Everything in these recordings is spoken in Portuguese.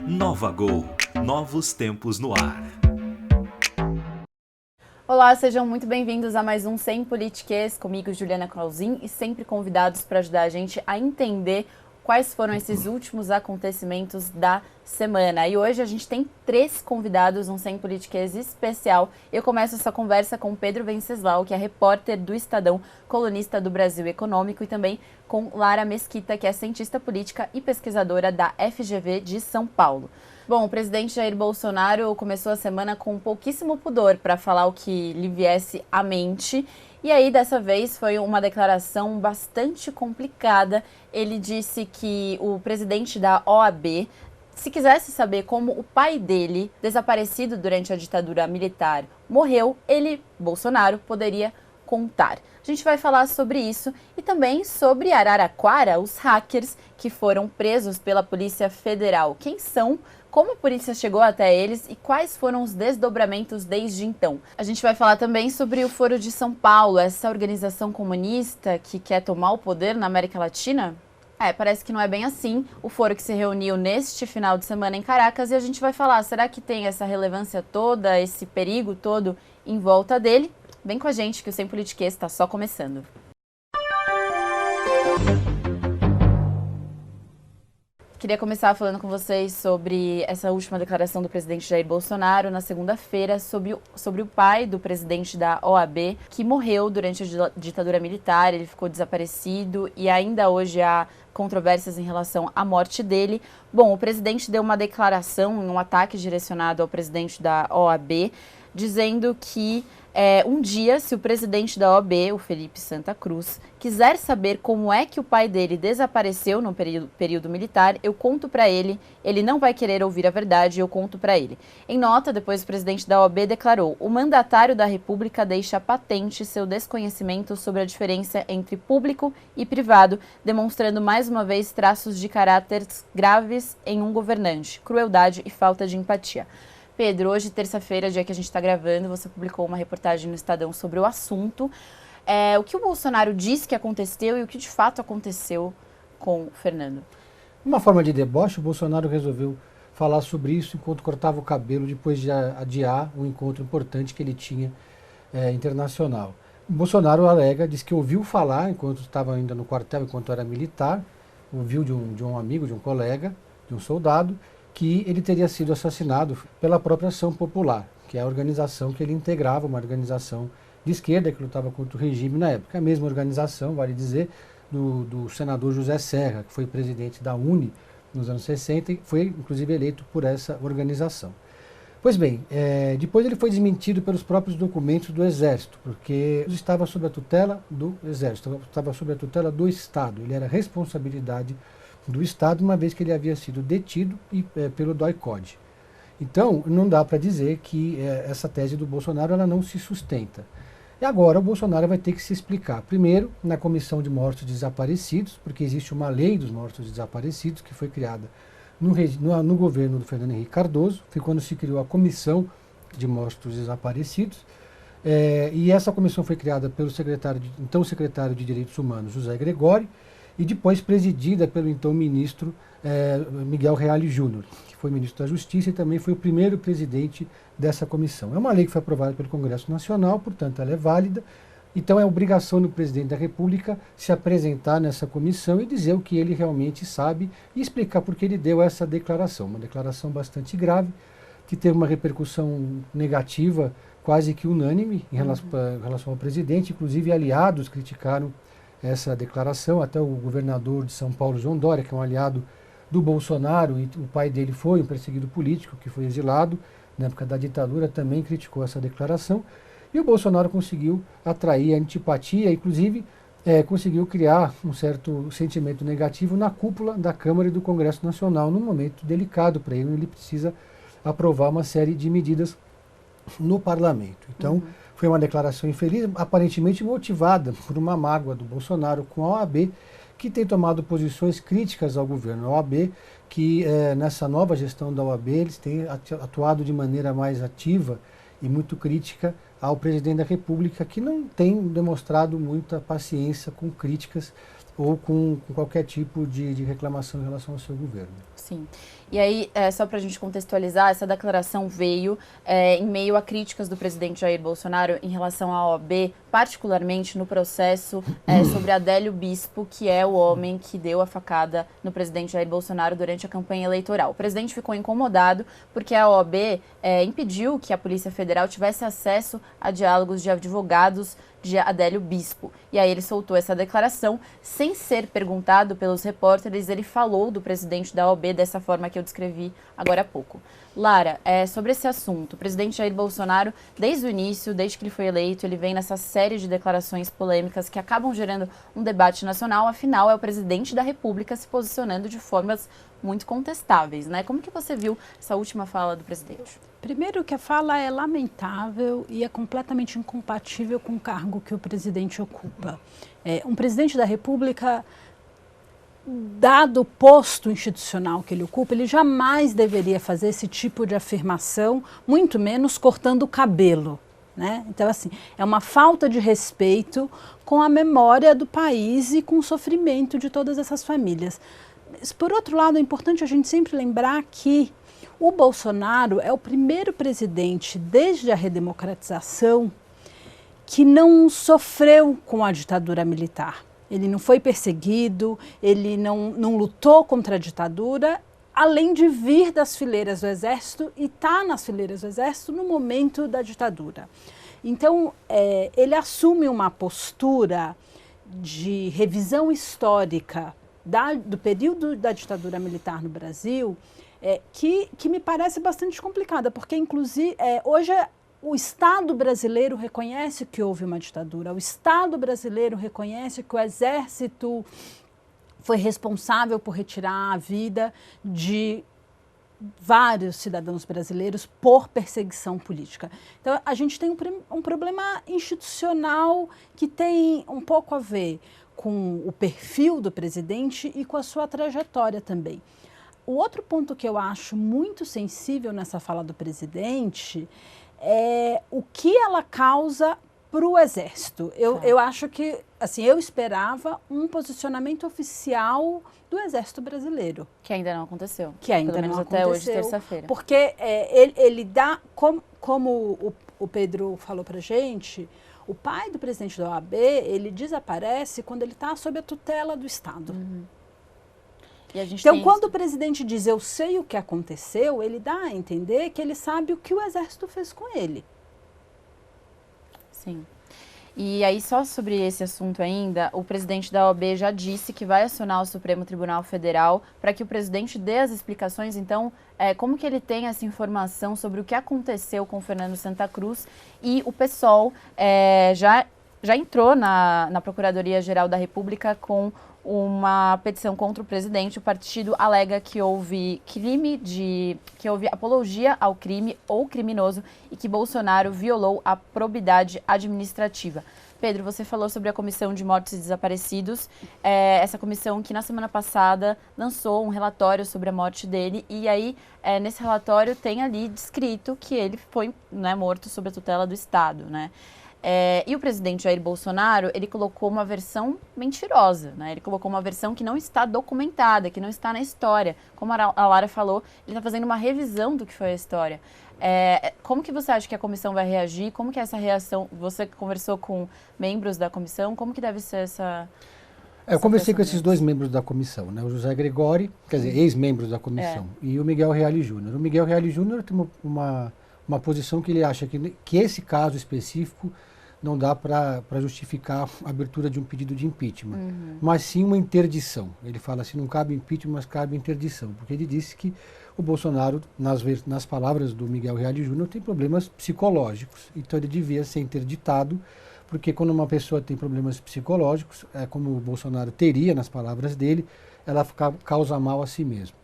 Nova Gol, novos tempos no ar. Olá, sejam muito bem-vindos a mais um Sem Politiquês, comigo Juliana Clausin, e sempre convidados para ajudar a gente a entender quais foram esses últimos acontecimentos da semana. E hoje a gente tem 3 convidados, um Sem Politiquês especial. Eu começo essa conversa com Pedro Venceslau, que é repórter do Estadão, colunista do Brasil Econômico, e também com Lara Mesquita, que é cientista política e pesquisadora da FGV de São Paulo. Bom, o presidente Jair Bolsonaro começou a semana com pouquíssimo pudor para falar o que lhe viesse à mente. E aí, dessa vez, foi uma declaração bastante complicada. Ele disse que o presidente da OAB, se quisesse saber como o pai dele, desaparecido durante a ditadura militar, morreu, ele, Bolsonaro, poderia contar. A gente vai falar sobre isso e também sobre Araraquara, os hackers que foram presos pela Polícia Federal. Quem são? Como a polícia chegou até eles e quais foram os desdobramentos desde então. A gente vai falar também sobre o Foro de São Paulo, essa organização comunista que quer tomar o poder na América Latina. Parece que não é bem assim. O foro que se reuniu neste final de semana em Caracas, e a gente vai falar, será que tem essa relevância toda, esse perigo todo em volta dele? Vem com a gente que o Sem Politiquês está só começando. Queria começar falando com vocês sobre essa última declaração do presidente Jair Bolsonaro na segunda-feira sobre o pai do presidente da OAB, que morreu durante a ditadura militar. Ele ficou desaparecido e ainda hoje há controvérsias em relação à morte dele. Bom, o presidente deu uma declaração em um ataque direcionado ao presidente da OAB, dizendo que um dia, se o presidente da OAB, o Felipe Santa Cruz, quiser saber como é que o pai dele desapareceu no período militar, eu conto para ele. Ele não vai querer ouvir a verdade, eu conto para ele. Em nota, depois o presidente da OAB declarou: o mandatário da República deixa patente seu desconhecimento sobre a diferença entre público e privado, demonstrando mais uma vez traços de caráter graves em um governante, crueldade e falta de empatia. Pedro, hoje, terça-feira, dia que a gente está gravando, você publicou uma reportagem no Estadão sobre o assunto. O que o Bolsonaro disse que aconteceu e o que de fato aconteceu com o Fernando? Uma forma de deboche, o Bolsonaro resolveu falar sobre isso enquanto cortava o cabelo, depois de adiar um encontro importante que ele tinha internacional. O Bolsonaro diz que ouviu falar, enquanto estava ainda no quartel, enquanto era militar, ouviu de um amigo, de um colega, de um soldado, que ele teria sido assassinado pela própria Ação Popular, que é a organização que ele integrava, uma organização de esquerda que lutava contra o regime na época. A mesma organização, vale dizer, do senador José Serra, que foi presidente da UNE nos anos 60 e foi inclusive eleito por essa organização. Pois bem, depois ele foi desmentido pelos próprios documentos do Exército, porque estava sob a tutela do Exército, estava sob a tutela do Estado, ele era responsabilidade do Estado, uma vez que ele havia sido detido pelo DOI-CODE. Então, não dá para dizer que essa tese do Bolsonaro ela não se sustenta. E agora o Bolsonaro vai ter que se explicar. Primeiro, na Comissão de Mortos Desaparecidos, porque existe uma lei dos mortos desaparecidos que foi criada no governo do Fernando Henrique Cardoso, foi quando se criou a Comissão de Mortos Desaparecidos, e essa comissão foi criada pelo então secretário de Direitos Humanos, José Gregório, e depois presidida pelo então ministro Miguel Reale Júnior, que foi ministro da Justiça e também foi o primeiro presidente dessa comissão. É uma lei que foi aprovada pelo Congresso Nacional, portanto ela é válida, então é obrigação do presidente da República se apresentar nessa comissão e dizer o que ele realmente sabe e explicar por que ele deu essa declaração, uma declaração bastante grave, que teve uma repercussão negativa quase que unânime em relação ao presidente, inclusive aliados criticaram essa declaração, até o governador de São Paulo, João Dória, que é um aliado do Bolsonaro, e o pai dele foi um perseguido político, que foi exilado na época da ditadura, também criticou essa declaração, e o Bolsonaro conseguiu atrair a antipatia, inclusive conseguiu criar um certo sentimento negativo na cúpula da Câmara e do Congresso Nacional, num momento delicado para ele, ele precisa aprovar uma série de medidas no parlamento. Então, foi uma declaração infeliz, aparentemente motivada por uma mágoa do Bolsonaro com a OAB, que tem tomado posições críticas ao governo. A OAB, que nessa nova gestão da OAB, eles têm atuado de maneira mais ativa e muito crítica ao presidente da República, que não tem demonstrado muita paciência com críticas ou com qualquer tipo de reclamação em relação ao seu governo. Sim. E aí, só para a gente contextualizar, essa declaração veio em meio a críticas do presidente Jair Bolsonaro em relação à OAB, particularmente no processo sobre Adélio Bispo, que é o homem que deu a facada no presidente Jair Bolsonaro durante a campanha eleitoral. O presidente ficou incomodado porque a OAB impediu que a Polícia Federal tivesse acesso a diálogos de advogados de Adélio Bispo. E aí ele soltou essa declaração, sem ser perguntado pelos repórteres, ele falou do presidente da OAB dessa forma que eu descrevi agora há pouco. Lara, sobre esse assunto, o presidente Jair Bolsonaro, desde o início, desde que ele foi eleito, ele vem nessa série de declarações polêmicas que acabam gerando um debate nacional, afinal é o presidente da República se posicionando de formas muito contestáveis, né? Como que você viu essa última fala do presidente? Primeiro que a fala é lamentável e é completamente incompatível com o cargo que o presidente ocupa. Um presidente da República, dado o posto institucional que ele ocupa, ele jamais deveria fazer esse tipo de afirmação, muito menos cortando o cabelo, né? Então, assim, é uma falta de respeito com a memória do país e com o sofrimento de todas essas famílias. Mas, por outro lado, é importante a gente sempre lembrar que o Bolsonaro é o primeiro presidente, desde a redemocratização, que não sofreu com a ditadura militar. Ele não foi perseguido, ele não lutou contra a ditadura, além de vir das fileiras do Exército e estar nas fileiras do Exército no momento da ditadura. Então, ele assume uma postura de revisão histórica do período da ditadura militar no Brasil, que me parece bastante complicada, porque, inclusive, hoje o Estado brasileiro reconhece que houve uma ditadura, o Estado brasileiro reconhece que o Exército foi responsável por retirar a vida de vários cidadãos brasileiros por perseguição política. Então, a gente tem um problema institucional que tem um pouco a ver com o perfil do presidente e com a sua trajetória também. O outro ponto que eu acho muito sensível nessa fala do presidente é o que ela causa para o Exército. Eu acho que, assim, eu esperava um posicionamento oficial do Exército brasileiro. Que ainda não aconteceu. Que ainda Pelo menos não até aconteceu, hoje, terça-feira. Porque ele dá, como o Pedro falou para a gente, o pai do presidente da OAB, ele desaparece quando ele está sob a tutela do Estado. Uhum. E a gente Então, quando o presidente diz eu sei o que aconteceu, ele dá a entender que ele sabe o que o Exército fez com ele. Sim. E aí, só sobre esse assunto ainda, o presidente da OAB já disse que vai acionar o Supremo Tribunal Federal para que o presidente dê as explicações. Então, como que ele tem essa informação sobre o que aconteceu com o Fernando Santa Cruz? E o PSOL já entrou na Procuradoria-Geral da República com uma petição contra o presidente. O partido alega que houve apologia ao crime ou criminoso e que Bolsonaro violou a probidade administrativa. Pedro, você falou sobre a Comissão de Mortos e Desaparecidos, essa comissão que na semana passada lançou um relatório sobre a morte dele, e aí nesse relatório tem ali descrito que ele foi morto sob a tutela do Estado, né? E o presidente Jair Bolsonaro, ele colocou uma versão mentirosa, né? Ele colocou uma versão que não está documentada, que não está na história. Como a Lara falou, ele está fazendo uma revisão do que foi a história. Como que você acha que a comissão vai reagir? Como que é essa reação? Você conversou com membros da comissão? Como que deve ser essa... Eu conversei com esses dois membros da comissão, né? O José Gregori, quer dizer, ex-membros da comissão, e o Miguel Reale Júnior. O Miguel Reale Júnior tem uma posição que ele acha que esse caso específico não dá para justificar a abertura de um pedido de impeachment, mas sim uma interdição. Ele fala assim, não cabe impeachment, mas cabe interdição, porque ele disse que o Bolsonaro, nas palavras do Miguel Reale Júnior, tem problemas psicológicos, então ele devia ser interditado, porque quando uma pessoa tem problemas psicológicos, como o Bolsonaro teria, nas palavras dele, ela causa mal a si mesmo.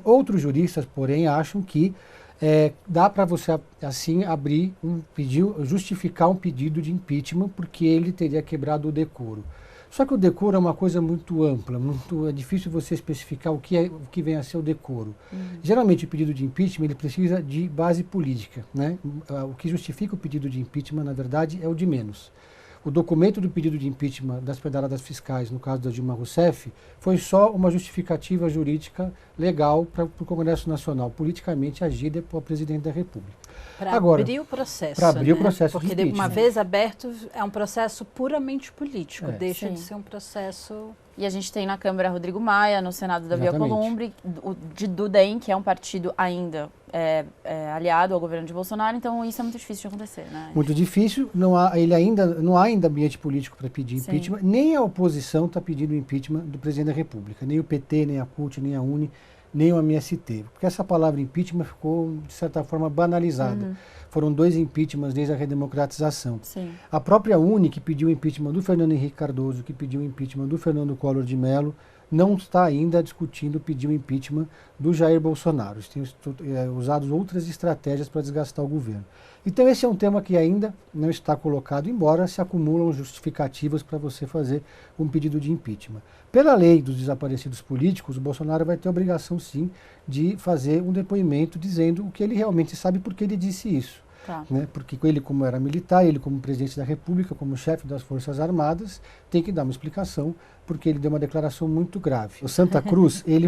Outros juristas, porém, acham que dá para você, assim, justificar um pedido de impeachment, porque ele teria quebrado o decoro. Só que o decoro é uma coisa muito ampla, é difícil você especificar o que vem a ser o decoro. Geralmente o pedido de impeachment ele precisa de base política, né? O que justifica o pedido de impeachment, na verdade, é o de menos. o documento do pedido de impeachment das pedaladas fiscais, no caso da Dilma Rousseff, foi só uma justificativa jurídica legal para o Congresso Nacional politicamente agir pelo presidente da República. Para abrir o processo. Para abrir o né? processo Porque de impeachment. uma vez aberto, é um processo puramente político, deixa Sim. de ser um processo... E a gente tem na Câmara Rodrigo Maia, no Senado Davi Exatamente. Alcolumbre, do DEM, que é um partido ainda aliado ao governo de Bolsonaro, então isso é muito difícil de acontecer, né? Muito difícil, não há ainda ambiente político para pedir Sim. impeachment, nem a oposição está pedindo impeachment do presidente da República, nem o PT, nem a CUT, nem a UNE, nem o MST, porque essa palavra impeachment ficou, de certa forma, banalizada. Foram 2 impeachments desde a redemocratização. Sim. A própria UNE, que pediu o impeachment do Fernando Henrique Cardoso, que pediu o impeachment do Fernando Collor de Mello, não está ainda discutindo pedir o impeachment do Jair Bolsonaro. Eles têm usado outras estratégias para desgastar o governo. Então esse é um tema que ainda não está colocado, embora se acumulam justificativas para você fazer um pedido de impeachment. Pela lei dos desaparecidos políticos, o Bolsonaro vai ter a obrigação, sim, de fazer um depoimento dizendo o que ele realmente sabe porque ele disse isso. Tá. Né? Porque ele, como era militar, ele como presidente da República, como chefe das Forças Armadas, tem que dar uma explicação, porque ele deu uma declaração muito grave. O Santa Cruz, ele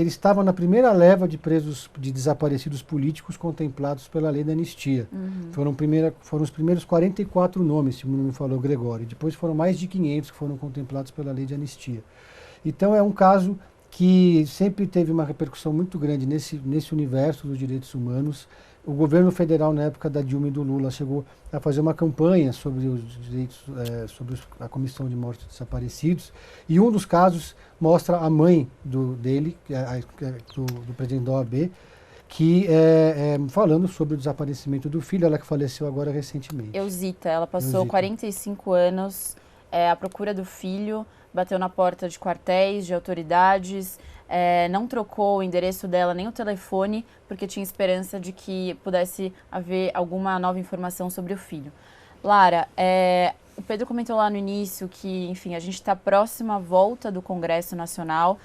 estava na primeira leva de presos, de desaparecidos políticos contemplados pela lei da anistia. Foram os primeiros 44 nomes, se não me falou Gregório. Depois foram mais de 500 que foram contemplados pela lei de anistia. Então é um caso que sempre teve uma repercussão muito grande nesse universo dos direitos humanos. O governo federal, na época da Dilma e do Lula, chegou a fazer uma campanha sobre os direitos, sobre a Comissão de Mortos Desaparecidos, e um dos casos mostra a mãe do presidente da OAB, que falando sobre o desaparecimento do filho, ela que faleceu agora recentemente. Eusita, ela passou Eusita. 45 anos à procura do filho, bateu na porta de quartéis, de autoridades, não trocou o endereço dela nem o telefone, porque tinha esperança de que pudesse haver alguma nova informação sobre o filho. Lara, o Pedro comentou lá no início que, enfim, a gente está próximo à volta do Congresso Nacional,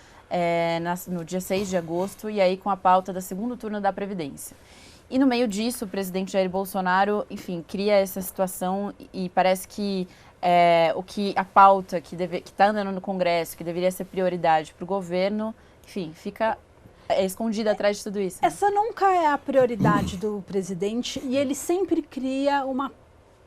no dia 6 de agosto, e aí com a pauta do segundo turno da Previdência. E no meio disso, o presidente Jair Bolsonaro, enfim, cria essa situação e parece que a pauta que está andando no Congresso, que deveria ser prioridade para o governo, enfim, fica escondida atrás de tudo isso. Essa nunca é a prioridade do presidente e ele sempre cria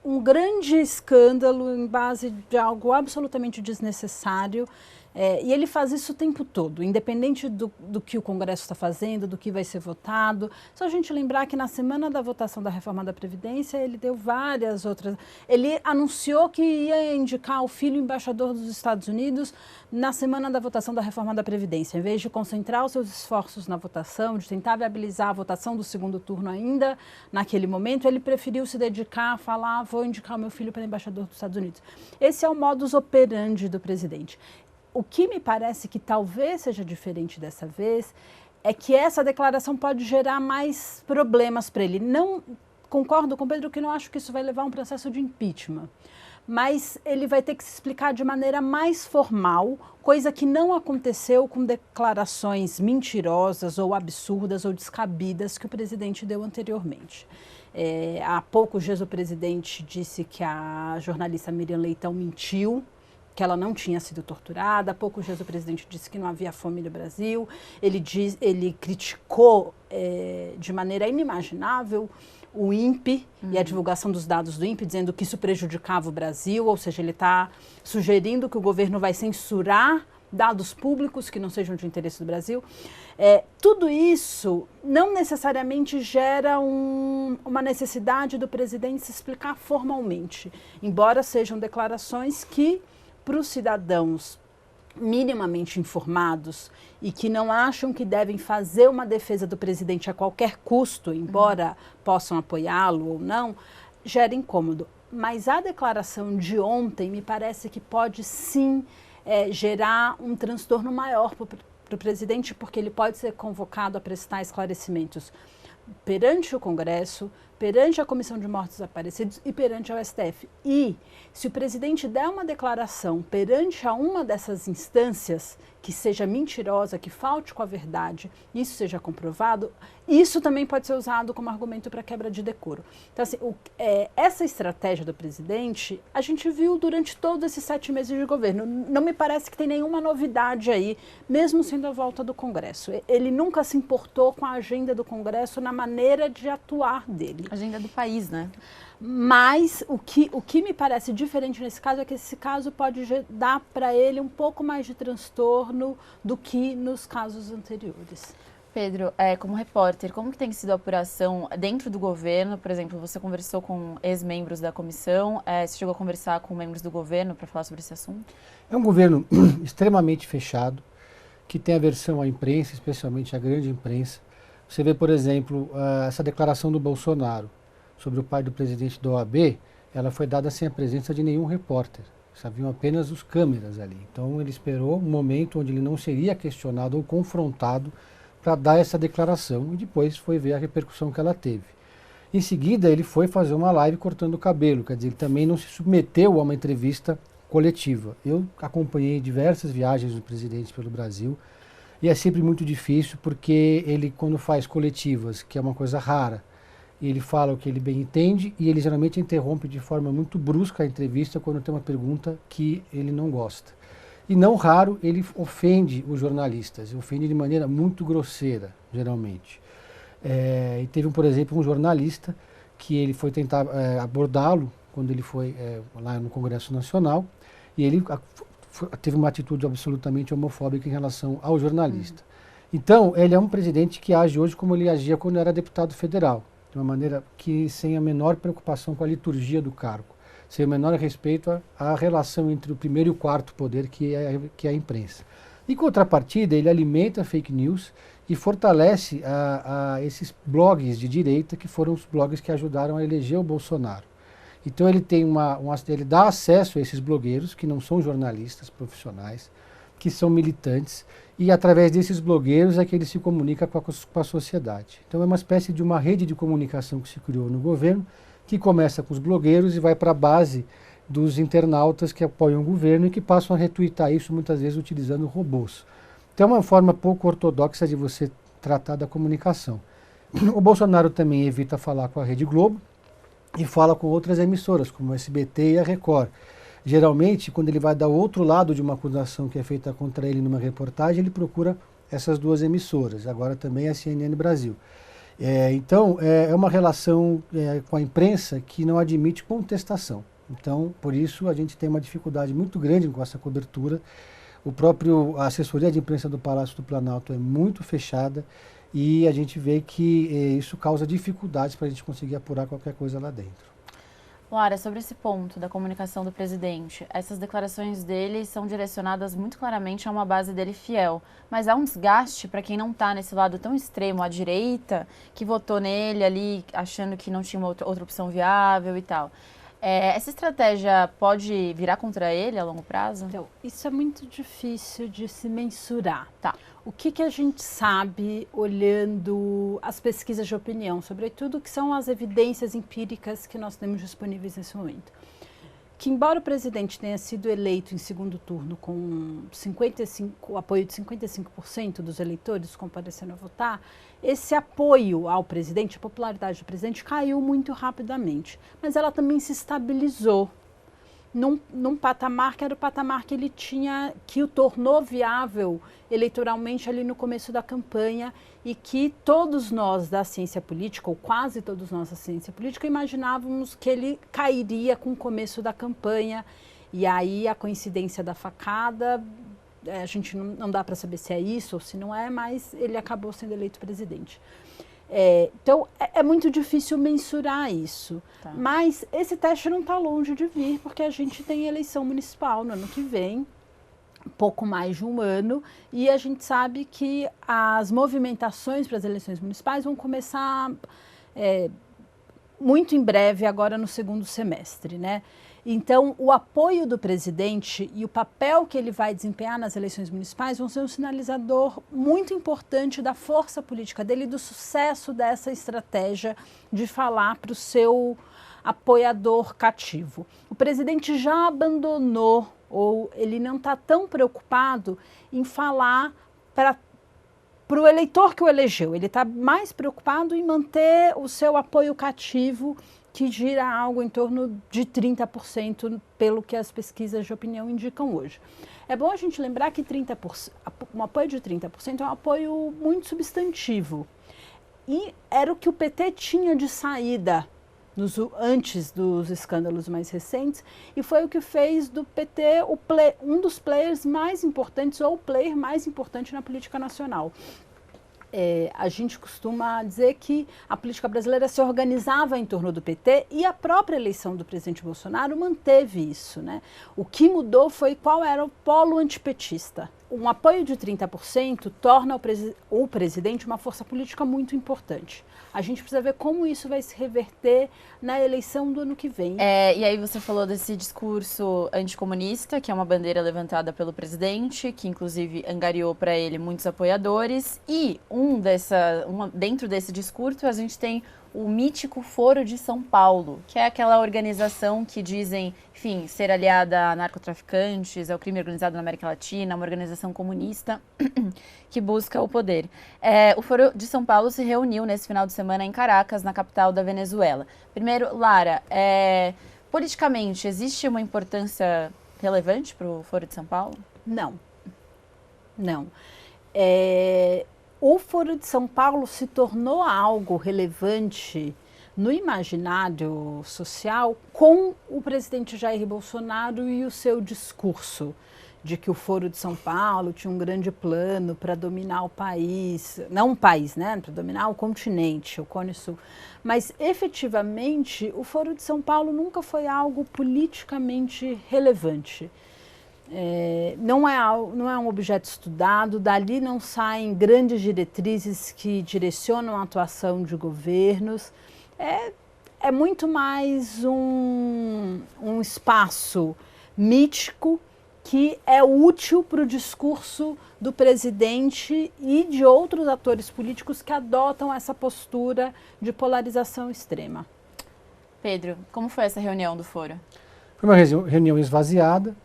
um grande escândalo em base de algo absolutamente desnecessário. E ele faz isso o tempo todo, independente do que o Congresso está fazendo, do que vai ser votado. Só a gente lembrar que na semana da votação da reforma da Previdência, ele deu várias outras... Ele anunciou que ia indicar o filho embaixador dos Estados Unidos na semana da votação da reforma da Previdência. Em vez de concentrar os seus esforços na votação, de tentar viabilizar a votação do segundo turno ainda naquele momento, ele preferiu se dedicar a falar, vou indicar o meu filho para embaixador dos Estados Unidos. Esse é o modus operandi do presidente. O que me parece que talvez seja diferente dessa vez é que essa declaração pode gerar mais problemas para ele. Não concordo com o Pedro que não acho que isso vai levar a um processo de impeachment, mas ele vai ter que se explicar de maneira mais formal, coisa que não aconteceu com declarações mentirosas ou absurdas ou descabidas que o presidente deu anteriormente. Há poucos dias o presidente disse que a jornalista Miriam Leitão mentiu, que ela não tinha sido torturada. Há poucos dias o presidente disse que não havia fome no Brasil. Ele criticou de maneira inimaginável o INPE e a divulgação dos dados do INPE, dizendo que isso prejudicava o Brasil, ou seja, ele está sugerindo que o governo vai censurar dados públicos que não sejam de interesse do Brasil. Tudo isso não necessariamente gera uma necessidade do presidente se explicar formalmente, embora sejam declarações que, para os cidadãos minimamente informados e que não acham que devem fazer uma defesa do presidente a qualquer custo, embora possam apoiá-lo ou não, gera incômodo. Mas a declaração de ontem me parece que pode sim gerar um transtorno maior para o presidente, porque ele pode ser convocado a prestar esclarecimentos perante o Congresso, perante a Comissão de Mortos Desaparecidos e perante o STF. E se o presidente der uma declaração perante a uma dessas instâncias, que seja mentirosa, que falte com a verdade, isso seja comprovado, isso também pode ser usado como argumento para quebra de decoro. Então, assim, essa estratégia do presidente, a gente viu durante todos esses 7 meses de governo. Não me parece que tem nenhuma novidade aí, mesmo sendo a volta do Congresso. Ele nunca se importou com a agenda do Congresso na maneira de atuar dele. Agenda do país, né? Mas o que me parece diferente nesse caso é que esse caso pode dar para ele um pouco mais de transtorno do que nos casos anteriores. Pedro, como repórter, como que tem sido a apuração dentro do governo? Por exemplo, você conversou com ex-membros da comissão, você chegou a conversar com membros do governo para falar sobre esse assunto? É um governo extremamente fechado, que tem aversão à imprensa, especialmente à grande imprensa. Você vê, por exemplo, essa declaração do Bolsonaro sobre o pai do presidente da OAB, ela foi dada sem a presença de nenhum repórter. Haviam apenas os câmeras ali. Então ele esperou um momento onde ele não seria questionado ou confrontado para dar essa declaração e depois foi ver a repercussão que ela teve. Em seguida ele foi fazer uma live cortando o cabelo, quer dizer, ele também não se submeteu a uma entrevista coletiva. Eu acompanhei diversas viagens do presidente pelo Brasil e é sempre muito difícil porque ele, quando faz coletivas, que é uma coisa rara, ele fala o que ele bem entende e ele geralmente interrompe de forma muito brusca a entrevista quando tem uma pergunta que ele não gosta. E não raro ele ofende os jornalistas, ofende de maneira muito grosseira, geralmente. E teve, por exemplo, um jornalista que ele foi tentar abordá-lo quando ele foi lá no Congresso Nacional e ele teve uma atitude absolutamente homofóbica em relação ao jornalista. Então, ele é um presidente que age hoje como ele agia quando era deputado federal, de uma maneira que sem a menor preocupação com a liturgia do cargo, sem o menor respeito à relação entre o primeiro e o quarto poder, que é a imprensa. Em contrapartida, ele alimenta fake news e fortalece esses blogs de direita, que foram os blogs que ajudaram a eleger o Bolsonaro. Então ele tem ele dá acesso a esses blogueiros, que não são jornalistas profissionais, que são militantes, e através desses blogueiros é que ele se comunica com a sociedade. Então é uma espécie de uma rede de comunicação que se criou no governo, que começa com os blogueiros e vai para a base dos internautas que apoiam o governo e que passam a retweetar isso muitas vezes utilizando robôs. Então é uma forma pouco ortodoxa de você tratar da comunicação. O Bolsonaro também evita falar com a Rede Globo e fala com outras emissoras, como o SBT e a Record. Geralmente, quando ele vai dar o outro lado de uma acusação que é feita contra ele numa reportagem, ele procura essas duas emissoras, agora também a CNN Brasil. Então, é uma relação com a imprensa que não admite contestação. Então, por isso, a gente tem uma dificuldade muito grande com essa cobertura. A assessoria de imprensa do Palácio do Planalto é muito fechada e a gente vê que isso causa dificuldades para a gente conseguir apurar qualquer coisa lá dentro. Lara, sobre esse ponto da comunicação do presidente, essas declarações dele são direcionadas muito claramente a uma base dele fiel, mas há um desgaste para quem não está nesse lado tão extremo, à direita, que votou nele ali achando que não tinha uma outra opção viável e tal. Essa estratégia pode virar contra ele a longo prazo? Então, isso é muito difícil de se mensurar. Tá. O que a gente sabe olhando as pesquisas de opinião, sobretudo que são as evidências empíricas que nós temos disponíveis nesse momento? Que embora o presidente tenha sido eleito em segundo turno com o apoio de 55% dos eleitores comparecendo a votar, esse apoio ao presidente, a popularidade do presidente caiu muito rapidamente, mas ela também se estabilizou num patamar que era o patamar que ele tinha, que o tornou viável eleitoralmente ali no começo da campanha e que todos nós da ciência política, ou quase todos nós da ciência política, imaginávamos que ele cairia com o começo da campanha e aí a coincidência da facada, a gente não dá para saber se é isso ou se não é, mas ele acabou sendo eleito presidente. Então, é muito difícil mensurar isso. Tá. Mas esse teste não está longe de vir, porque a gente tem eleição municipal no ano que vem, pouco mais de um ano, e a gente sabe que as movimentações para as eleições municipais vão começar muito em breve, agora no segundo semestre, né? Então, o apoio do presidente e o papel que ele vai desempenhar nas eleições municipais vão ser um sinalizador muito importante da força política dele e do sucesso dessa estratégia de falar para o seu apoiador cativo. O presidente já abandonou ou ele não está tão preocupado em falar para o eleitor que o elegeu. Ele está mais preocupado em manter o seu apoio cativo, que gira algo em torno de 30%, pelo que as pesquisas de opinião indicam hoje. É bom a gente lembrar que um apoio de 30% é um apoio muito substantivo. E era o que o PT tinha de saída antes dos escândalos mais recentes, e foi o que fez do PT um dos players mais importantes, ou o player mais importante na política nacional. A gente costuma dizer que a política brasileira se organizava em torno do PT, e a própria eleição do presidente Bolsonaro manteve isso, né? O que mudou foi qual era o polo antipetista. Um apoio de 30% torna o presidente uma força política muito importante. A gente precisa ver como isso vai se reverter na eleição do ano que vem. E aí você falou desse discurso anticomunista, que é uma bandeira levantada pelo presidente, que inclusive angariou para ele muitos apoiadores. E dentro desse discurso a gente tem o mítico Foro de São Paulo, que é aquela organização que dizem, enfim, ser aliada a narcotraficantes, ao crime organizado na América Latina, uma organização comunista que busca o poder. O Foro de São Paulo se reuniu nesse final de semana em Caracas, na capital da Venezuela. Primeiro, Lara, politicamente, existe uma importância relevante para o Foro de São Paulo? Não. O Foro de São Paulo se tornou algo relevante no imaginário social com o presidente Jair Bolsonaro e o seu discurso de que o Foro de São Paulo tinha um grande plano para dominar o país, não o país, né, para dominar o continente, o Cone Sul. Mas, efetivamente, o Foro de São Paulo nunca foi algo politicamente relevante. Não é um objeto estudado, dali não saem grandes diretrizes que direcionam a atuação de governos. É muito mais um espaço mítico que é útil para o discurso do presidente e de outros atores políticos que adotam essa postura de polarização extrema. Pedro, como foi essa reunião do Foro? Foi uma reunião esvaziada.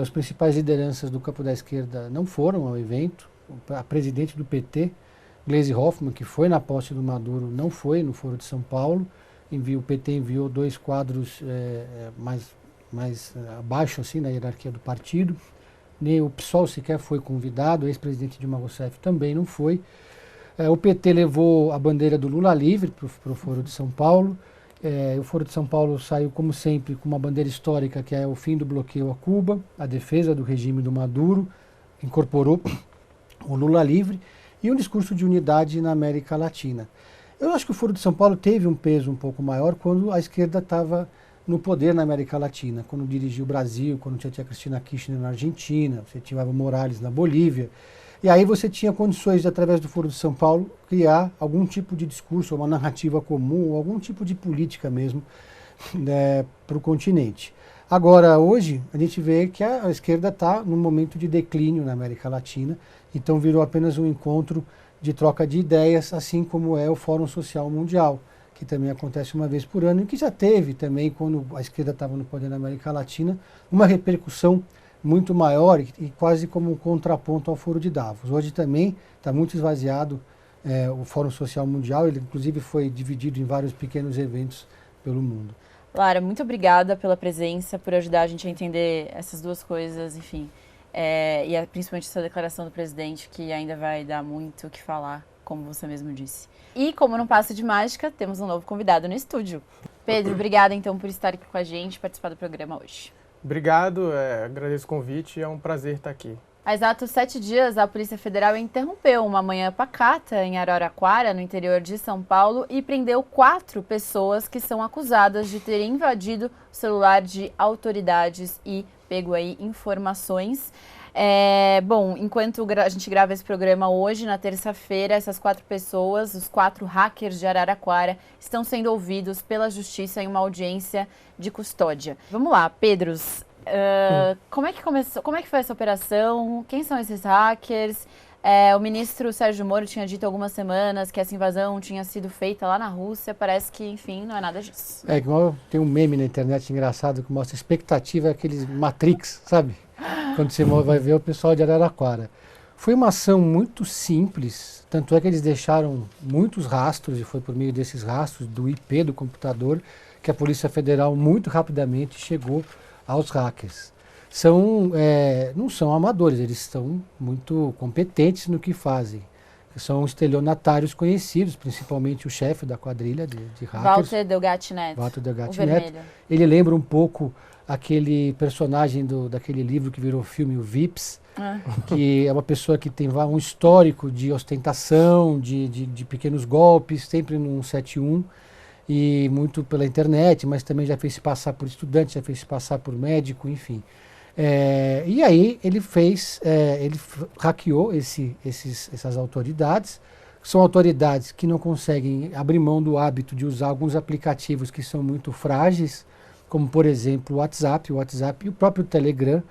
As principais lideranças do campo da esquerda não foram ao evento. A presidente do PT, Gleisi Hoffmann, que foi na posse do Maduro, não foi no Foro de São Paulo. O PT enviou 2 quadros mais abaixo assim, na hierarquia do partido. Nem o PSOL sequer foi convidado, o ex-presidente Dilma Rousseff também não foi. O PT levou a bandeira do Lula livre para o Foro de São Paulo. O Foro de São Paulo saiu, como sempre, com uma bandeira histórica, que é o fim do bloqueio a Cuba, a defesa do regime do Maduro, incorporou o Lula livre e um discurso de unidade na América Latina. Eu acho que o Foro de São Paulo teve um peso um pouco maior quando a esquerda estava no poder na América Latina, quando dirigiu o Brasil, quando tinha a Cristina Kirchner na Argentina, você tinha Evo Morales na Bolívia. E aí você tinha condições de, através do Foro de São Paulo, criar algum tipo de discurso, uma narrativa comum, ou algum tipo de política mesmo para o continente. Agora, hoje, a gente vê que a esquerda está num momento de declínio na América Latina, então virou apenas um encontro de troca de ideias, assim como é o Fórum Social Mundial, que também acontece uma vez por ano, e que já teve também, quando a esquerda estava no poder na América Latina, uma repercussão muito maior e quase como um contraponto ao Foro de Davos. Hoje também está muito esvaziado o Fórum Social Mundial, ele inclusive foi dividido em vários pequenos eventos pelo mundo. Lara, muito obrigada pela presença, por ajudar a gente a entender essas duas coisas, enfim, e principalmente essa declaração do presidente, que ainda vai dar muito o que falar, como você mesmo disse. E como não passa de mágica, temos um novo convidado no estúdio. Pedro, obrigada então por estar aqui com a gente, participar do programa hoje. Obrigado, agradeço o convite e é um prazer estar aqui. Há exatos 7 dias, a Polícia Federal interrompeu uma manhã pacata em Araraquara, no interior de São Paulo, e prendeu 4 pessoas que são acusadas de terem invadido o celular de autoridades e pego aí informações. Bom, enquanto a gente grava esse programa hoje, na terça-feira, essas 4 pessoas, os 4 hackers de Araraquara, estão sendo ouvidos pela Justiça em uma audiência de custódia. Vamos lá, Pedros, como é que começou? Como é que foi essa operação? Quem são esses hackers? O ministro Sérgio Moro tinha dito há algumas semanas que essa invasão tinha sido feita lá na Rússia. Parece que, enfim, não é nada disso. Igual tem um meme na internet engraçado que mostra a expectativa, aqueles Matrix, sabe? Quando você vai ver o pessoal de Araraquara. Foi uma ação muito simples, tanto é que eles deixaram muitos rastros, e foi por meio desses rastros do IP do computador que a Polícia Federal muito rapidamente chegou aos hackers. Não são amadores, eles estão muito competentes no que fazem. São estelionatários conhecidos, principalmente o chefe da quadrilha de hackers. Walter Delgatti Neto. Walter Delgatti o Neto. vermelho. Ele lembra um pouco aquele personagem daquele livro que virou filme, o Vips, que é uma pessoa que tem um histórico de ostentação, de pequenos golpes, sempre no 171, e muito pela internet, mas também já fez se passar por estudante, já fez se passar por médico, enfim. E aí ele hackeou essas autoridades. São autoridades que não conseguem abrir mão do hábito de usar alguns aplicativos que são muito frágeis, como, por exemplo, o WhatsApp e o próprio Telegram.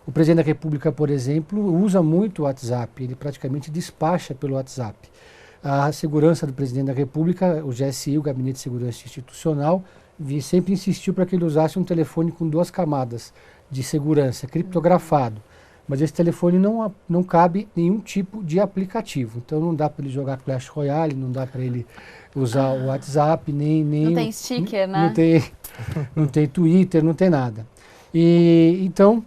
O presidente da República, por exemplo, usa muito o WhatsApp, ele praticamente despacha pelo WhatsApp. A segurança do presidente da República, o GSI, o Gabinete de Segurança Institucional, sempre insistiu para que ele usasse um telefone com 2 camadas de segurança, criptografado. Mas esse telefone não cabe nenhum tipo de aplicativo. Então não dá para ele jogar Clash Royale, não dá para ele usar o WhatsApp, nem não tem sticker, né? Não tem Twitter, não tem nada. Então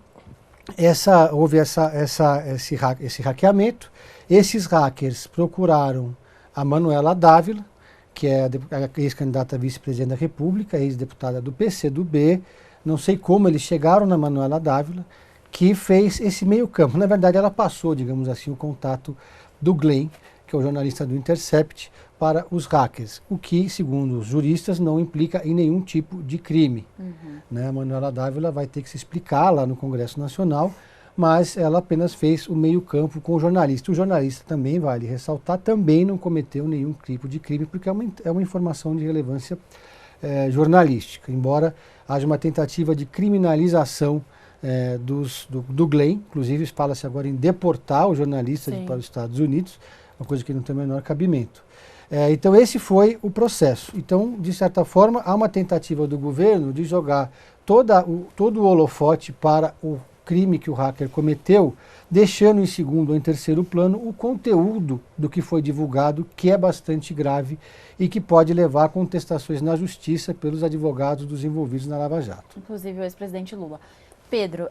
houve esse hackeamento. Esses hackers procuraram a Manuela Dávila, que é a ex-candidata a vice-presidente da República, ex-deputada do PCdoB. Não sei como eles chegaram na Manuela Dávila, que fez esse meio campo. Na verdade, ela passou, digamos assim, o contato do Glenn, que é o jornalista do Intercept, para os hackers, o que, segundo os juristas, não implica em nenhum tipo de crime. A Manuela Dávila vai ter que se explicar lá no Congresso Nacional, mas ela apenas fez o meio campo com o jornalista. O jornalista também, vale ressaltar, também não cometeu nenhum tipo de crime, porque é uma informação de relevância jornalística, embora haja uma tentativa de criminalização do Glenn. Inclusive fala-se agora em deportar o jornalista para os Estados Unidos, uma coisa que não tem o menor cabimento. Então esse foi o processo. Então, de certa forma, há uma tentativa do governo de jogar todo o holofote para o crime que o hacker cometeu, deixando em segundo ou em terceiro plano o conteúdo do que foi divulgado, que é bastante grave e que pode levar a contestações na justiça pelos advogados dos envolvidos na Lava Jato. Inclusive o ex-presidente Lula. Pedro,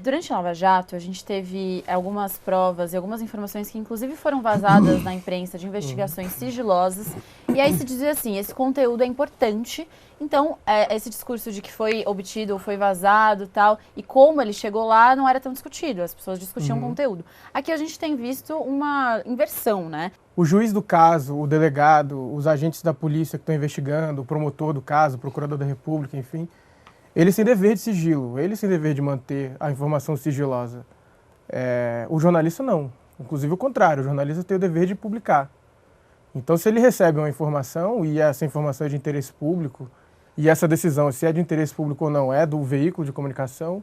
durante a Lava Jato, a gente teve algumas provas e algumas informações que inclusive foram vazadas na imprensa de investigações sigilosas. E aí se dizia assim, esse conteúdo é importante, então esse discurso de que foi obtido ou foi vazado tal, e como ele chegou lá não era tão discutido, as pessoas discutiam conteúdo. Aqui a gente tem visto uma inversão, né? O juiz do caso, o delegado, os agentes da polícia que estão investigando, o promotor do caso, o procurador da República, enfim, eles têm dever de sigilo, eles têm dever de manter a informação sigilosa. O jornalista não. Inclusive o contrário, o jornalista tem o dever de publicar. Então, se ele recebe uma informação e essa informação é de interesse público, e essa decisão, se é de interesse público ou não é do veículo de comunicação,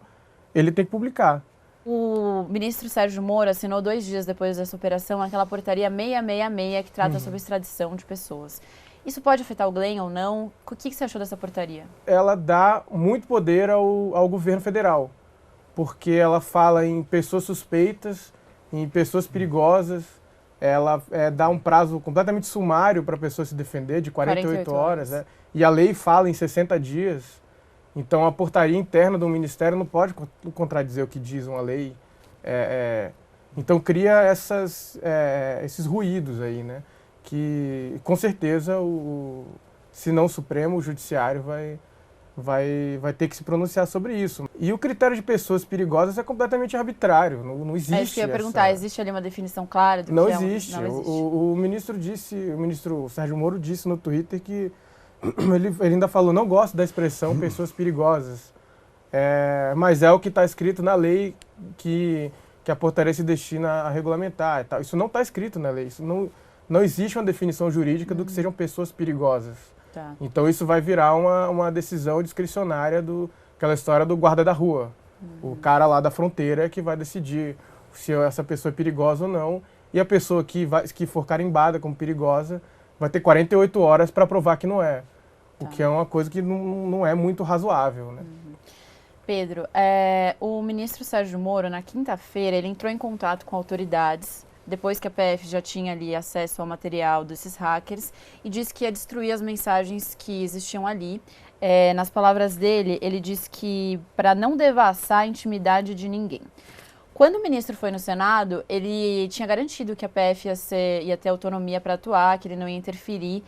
ele tem que publicar. O ministro Sérgio Moro assinou 2 dias depois dessa operação aquela portaria 666 que trata sobre extradição de pessoas. Isso pode afetar o Glenn ou não? O que você achou dessa portaria? Ela dá muito poder ao governo federal, porque ela fala em pessoas suspeitas, em pessoas perigosas, ela dá um prazo completamente sumário para a pessoa se defender, de 48 horas. E a lei fala em 60 dias, então a portaria interna do Ministério não pode contradizer o que diz uma lei. Então cria esses ruídos aí, né? Que com certeza, se não o Supremo, o Judiciário vai ter que se pronunciar sobre isso. E o critério de pessoas perigosas é completamente arbitrário, não existe. É isso que eu ia perguntar, existe ali uma definição clara do que não é existe. Não existe. O ministro Sérgio Moro disse no Twitter que ele ainda falou, não gosto da expressão pessoas perigosas, mas é o que está escrito na lei que a portaria se destina a regulamentar. E tal. Isso não está escrito na lei, isso não existe uma definição jurídica do que sejam pessoas perigosas. Tá. Então isso vai virar uma decisão discricionária aquela história do guarda da rua. O cara lá da fronteira que vai decidir se essa pessoa é perigosa ou não. e a pessoa que for carimbada como perigosa vai ter 48 horas para provar que não é. O que é uma coisa que não é muito razoável, né? Pedro, o ministro Sérgio Moro, na quinta-feira, ele entrou em contato com autoridades, depois que a PF já tinha ali acesso ao material desses hackers, e disse que ia destruir as mensagens que existiam ali. Nas palavras dele, ele disse que para não devassar a intimidade de ninguém. Quando o ministro foi no Senado, ele tinha garantido que a PF ia ter autonomia para atuar, que ele não ia interferir.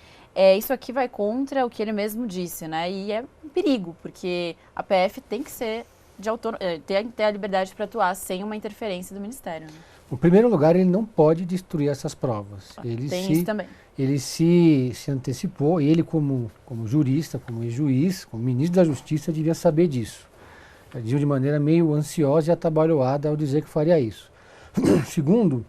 Isso aqui vai contra o que ele mesmo disse, né? E é um perigo, porque a PF tem que ser ter a liberdade para atuar sem uma interferência do Ministério. Né? Em primeiro lugar, ele não pode destruir essas provas. Isso também. Ele se antecipou, e ele como jurista, como juiz, como ministro da Justiça, devia saber disso. Ele agiu de maneira meio ansiosa e atabalhoada ao dizer que faria isso. Segundo,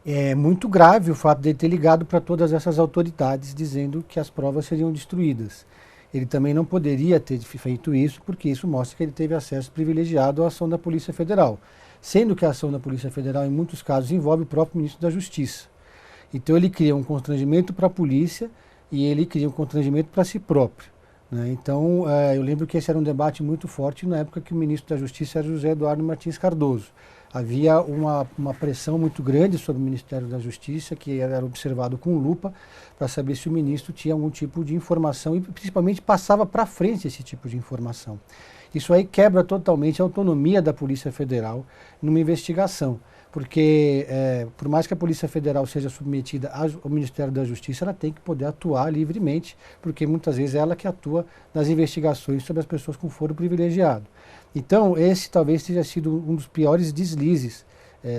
é muito grave o fato de ele ter ligado para todas essas autoridades dizendo que as provas seriam destruídas. Ele também não poderia ter feito isso, porque isso mostra que ele teve acesso privilegiado à ação da Polícia Federal. Sendo que a ação da Polícia Federal, em muitos casos, envolve o próprio ministro da Justiça. Então ele cria um constrangimento para a polícia e ele cria um constrangimento para si próprio. Né? Então, eu lembro que esse era um debate muito forte na época que o ministro da Justiça era José Eduardo Martins Cardoso. Havia uma pressão muito grande sobre o Ministério da Justiça, que era observado com lupa, para saber se o ministro tinha algum tipo de informação e principalmente passava para frente esse tipo de informação. Isso aí quebra totalmente a autonomia da Polícia Federal numa investigação, porque por mais que a Polícia Federal seja submetida ao Ministério da Justiça, ela tem que poder atuar livremente, porque muitas vezes é ela que atua nas investigações sobre as pessoas com foro privilegiado. Então, esse talvez tenha sido um dos piores deslizes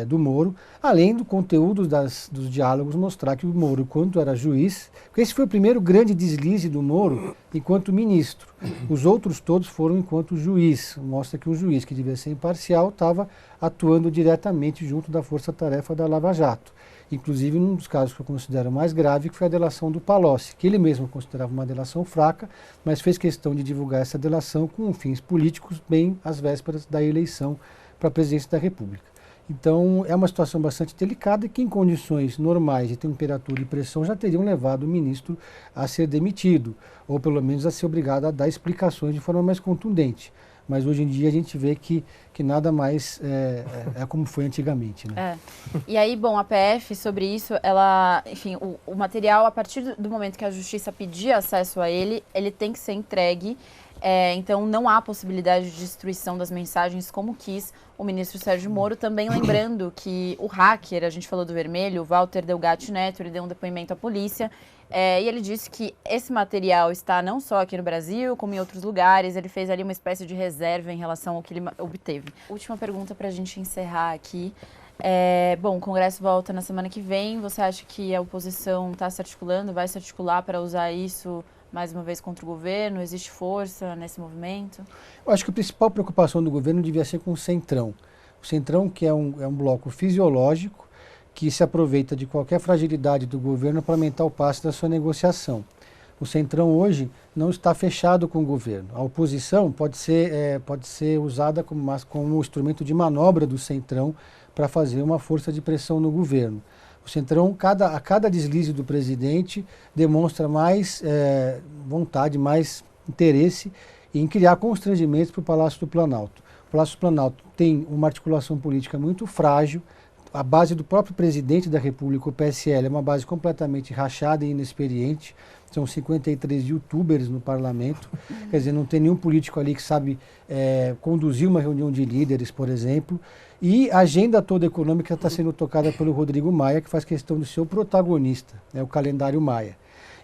do Moro, além do conteúdo dos diálogos mostrar que o Moro, quando era juiz, porque esse foi o primeiro grande deslize do Moro enquanto ministro. Os outros todos foram enquanto juiz. Mostra que um juiz que devia ser imparcial estava atuando diretamente junto da força-tarefa da Lava Jato. Inclusive, num dos casos que eu considero mais grave, que foi a delação do Palocci, que ele mesmo considerava uma delação fraca, mas fez questão de divulgar essa delação com fins políticos, bem às vésperas da eleição para a presidência da República. Então, é uma situação bastante delicada que, em condições normais de temperatura e pressão, já teriam levado o ministro a ser demitido, ou pelo menos a ser obrigado a dar explicações de forma mais contundente. Mas hoje em dia a gente vê que nada mais é como foi antigamente. Né? E aí, bom, a PF sobre isso, ela, enfim, o material, a partir do momento que a Justiça pedir acesso a ele tem que ser entregue. Então não há possibilidade de destruição das mensagens como quis o ministro Sérgio Moro, também lembrando que o hacker, a gente falou do Vermelho, o Walter Delgatti Neto, ele deu um depoimento à polícia e ele disse que esse material está não só aqui no Brasil, como em outros lugares, ele fez ali uma espécie de reserva em relação ao que ele obteve. Última pergunta para a gente encerrar aqui. Bom, o Congresso volta na semana que vem, você acha que a oposição está se articulando, vai se articular para usar isso mais uma vez contra o governo? Existe força nesse movimento? Eu acho que a principal preocupação do governo devia ser com o Centrão. O Centrão, que é um bloco fisiológico, que se aproveita de qualquer fragilidade do governo para aumentar o passe da sua negociação. O Centrão hoje não está fechado com o governo. A oposição pode ser usada como um instrumento de manobra do Centrão para fazer uma força de pressão no governo. O Centrão, a cada deslize do presidente, demonstra mais vontade, mais interesse em criar constrangimentos para o Palácio do Planalto. O Palácio do Planalto tem uma articulação política muito frágil. A base do próprio presidente da República, o PSL, é uma base completamente rachada e inexperiente. São 53 youtubers no parlamento. Quer dizer, não tem nenhum político ali que sabe conduzir uma reunião de líderes, por exemplo. E a agenda toda econômica está sendo tocada pelo Rodrigo Maia, que faz questão de ser o protagonista, o calendário Maia.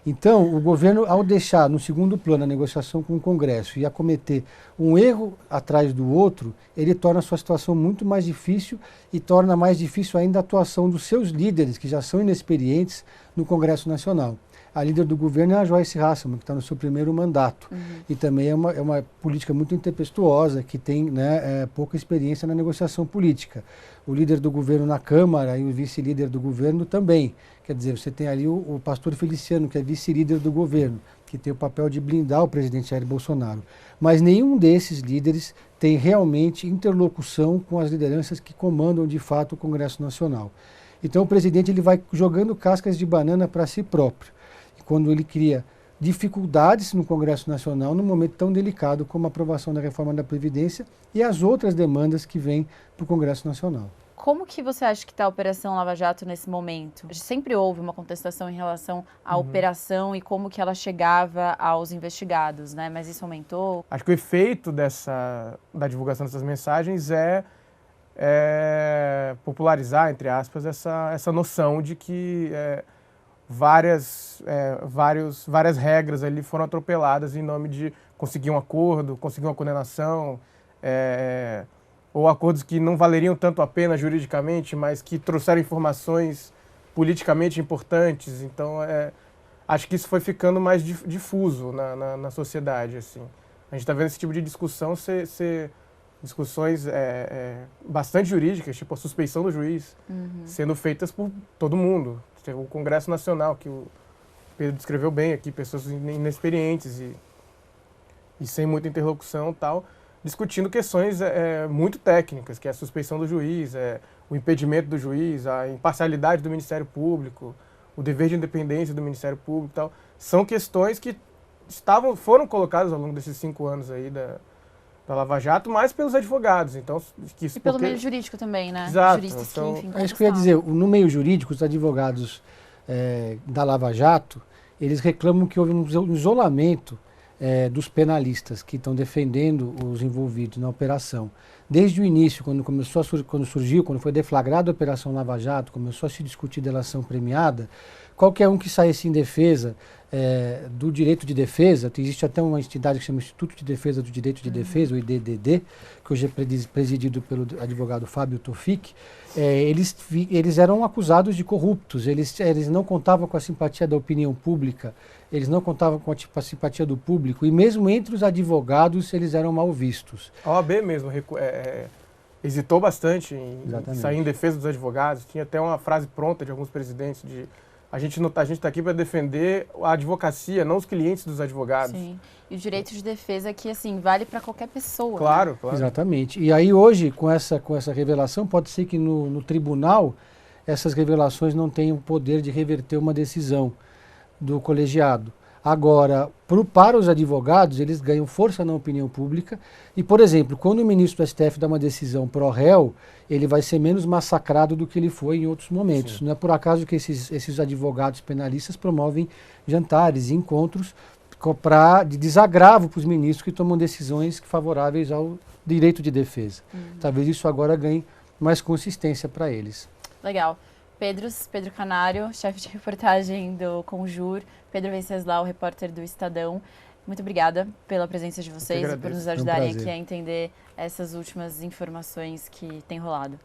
Então, o governo, ao deixar no segundo plano a negociação com o Congresso e acometer um erro atrás do outro, ele torna a sua situação muito mais difícil e torna mais difícil ainda a atuação dos seus líderes, que já são inexperientes, no Congresso Nacional. A líder do governo é a Joyce Hasselmann, que está no seu primeiro mandato. E também é uma política muito intempestuosa, que tem pouca experiência na negociação política. O líder do governo na Câmara e o vice-líder do governo também. Quer dizer, você tem ali o pastor Feliciano, que é vice-líder do governo, que tem o papel de blindar o presidente Jair Bolsonaro. Mas nenhum desses líderes tem realmente interlocução com as lideranças que comandam de fato o Congresso Nacional. Então o presidente ele vai jogando cascas de banana para si próprio. E quando ele cria dificuldades no Congresso Nacional num momento tão delicado como a aprovação da reforma da Previdência e as outras demandas que vêm para o Congresso Nacional. Como que você acha que está a Operação Lava Jato nesse momento? Sempre houve uma contestação em relação à operação e como que ela chegava aos investigados, né? Mas isso aumentou? Acho que o efeito da divulgação dessas mensagens é popularizar, entre aspas, essa noção de que várias regras ali foram atropeladas em nome de conseguir um acordo, conseguir uma condenação, ou acordos que não valeriam tanto a pena juridicamente, mas que trouxeram informações politicamente importantes. Então, acho que isso foi ficando mais difuso na sociedade. Assim. A gente está vendo esse tipo de discussão ser discussões bastante jurídicas, tipo a suspeição do juiz, sendo feitas por todo mundo. O Congresso Nacional, que o Pedro descreveu bem aqui, pessoas inexperientes e sem muita interlocução e tal, discutindo questões muito técnicas, que é a suspeição do juiz, o impedimento do juiz, a imparcialidade do Ministério Público, o dever de independência do Ministério Público e tal. São questões que foram colocadas ao longo desses 5 anos aí da Lava Jato, mas pelos advogados. Então, e pelo meio jurídico também, né? Exato. Juristas Então, que, enfim, é isso que eu ia dizer. No meio jurídico, os advogados da Lava Jato, eles reclamam que houve um isolamento dos penalistas que estão defendendo os envolvidos na operação. Desde o início, quando foi deflagrada a Operação Lava Jato, começou a se discutir delação premiada, qualquer um que saísse em defesa do direito de defesa, existe até uma entidade que chama Instituto de Defesa do Direito de Defesa, o IDDD, que hoje é presidido pelo advogado Fábio Tofik, eles eram acusados de corruptos, eles não contavam com a simpatia da opinião pública, eles não contavam com a simpatia do público, e mesmo entre os advogados eles eram mal vistos. A OAB mesmo hesitou bastante em sair em defesa dos advogados, tinha até uma frase pronta de alguns presidentes de a gente está aqui para defender a advocacia, não os clientes dos advogados. Sim. E o direito de defesa que, assim, vale para qualquer pessoa. Claro, né? claro. Exatamente. E aí hoje, com essa revelação, pode ser que no tribunal essas revelações não tenham poder de reverter uma decisão do colegiado. Agora, para os advogados, eles ganham força na opinião pública e, por exemplo, quando o ministro do STF dá uma decisão pró-réu, ele vai ser menos massacrado do que ele foi em outros momentos. Sim. Não é por acaso que esses advogados penalistas promovem jantares e encontros de desagravo para os ministros que tomam decisões favoráveis ao direito de defesa. Talvez isso agora ganhe mais consistência para eles. Legal. Pedro Canário, chefe de reportagem do Conjur, Pedro Venceslau, repórter do Estadão. Muito obrigada pela presença de vocês e por nos ajudarem aqui a entender essas últimas informações que têm rolado.